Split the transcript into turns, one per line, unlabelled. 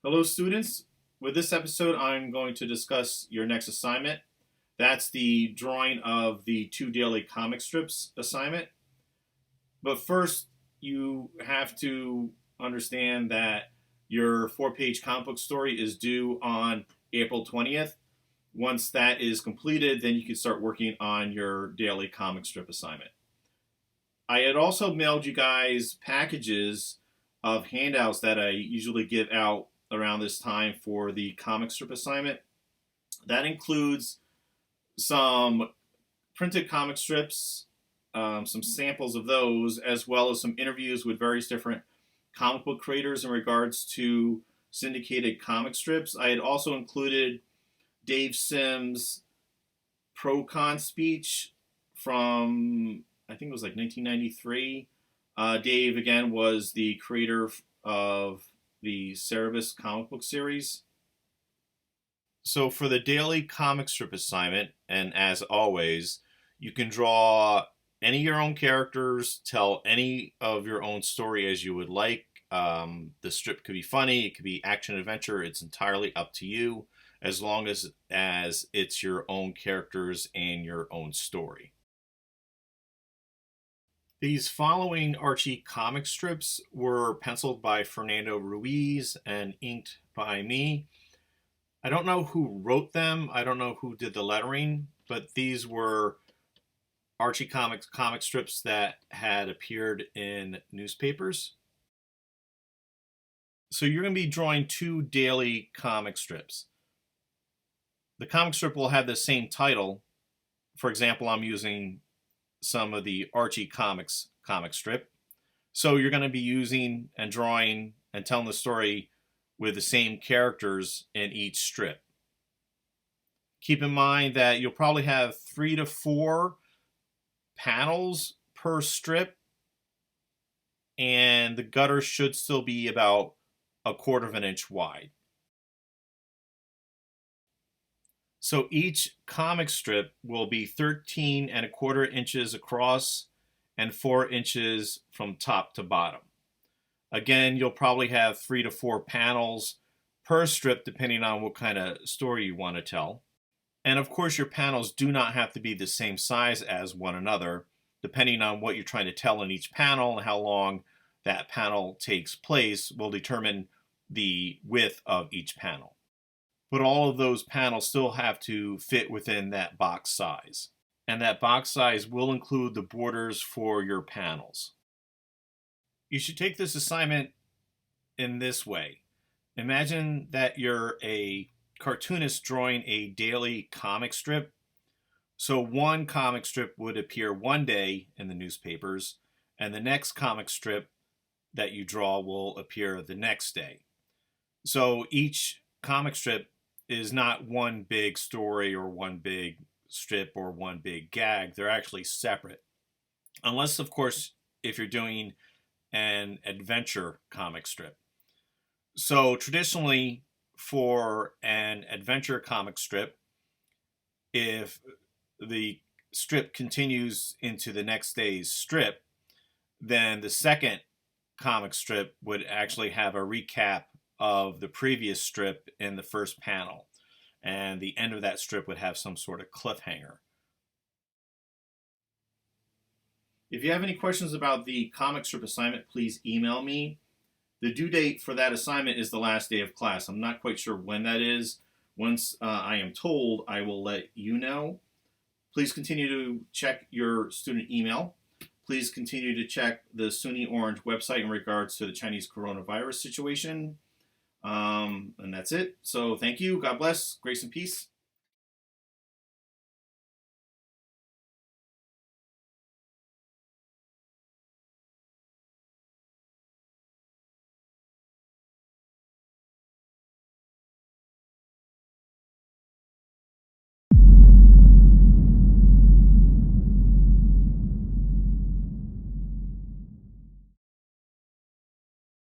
Hello students, with this episode I'm going to discuss your next assignment. That's the drawing of the 2 daily comic strips assignment. But first you have to understand that your 4-page comic book story is due on April 20th. Once that is completed, then you can start working on your daily comic strip assignment. I had also mailed you guys packages of handouts that I usually give out around this time for the comic strip assignment. That includes some printed comic strips, some samples of those, as well as some interviews with various different comic book creators in regards to syndicated comic strips. I had also included Dave Sims' pro-con speech from, I think it was like 1993. Dave, again, was the creator of the Cerebus comic book series. So for the daily comic strip assignment, and as always, you can draw any of your own characters, tell any of your own story as you would like. The strip could be funny, it could be action adventure, it's entirely up to you, as long as it's your own characters and your own story. These following Archie comic strips were penciled by Fernando Ruiz and inked by me. I don't know who wrote them, I don't know who did the lettering, but these were Archie comic strips that had appeared in newspapers. So you're going to be drawing 2 daily comic strips. The comic strip will have the same title. For example, I'm using some of the Archie Comics comic strip. So you're going to be using and drawing and telling the story with the same characters in each strip. Keep in mind that you'll probably have 3 to 4 panels per strip, and the gutter should still be about 1/4 of an inch wide. So each comic strip will be 13 1/4 inches across and 4 inches from top to bottom. Again, you'll probably have 3 to 4 panels per strip depending on what kind of story you want to tell. And of course, your panels do not have to be the same size as one another. Depending on what you're trying to tell in each panel and how long that panel takes place will determine the width of each panel. But all of those panels still have to fit within that box size. And that box size will include the borders for your panels. You should take this assignment in this way. Imagine that you're a cartoonist drawing a daily comic strip. So one comic strip would appear one day in the newspapers, and the next comic strip that you draw will appear the next day. So each comic strip is not one big story or one big strip or one big gag. They're actually separate. Unless, of course, if you're doing an adventure comic strip. So traditionally, for an adventure comic strip, if the strip continues into the next day's strip, then the second comic strip would actually have a recap of the previous strip in the first panel, and the end of that strip would have some sort of cliffhanger. If you have any questions about the comic strip assignment, please email me. The due date for that assignment is the last day of class. I'm not quite sure when that is. Once I am told, I will let you know. Please continue to check your student email. Please continue to check the SUNY Orange website in regards to the Chinese coronavirus situation. And that's it. So thank you. God bless. Grace and peace.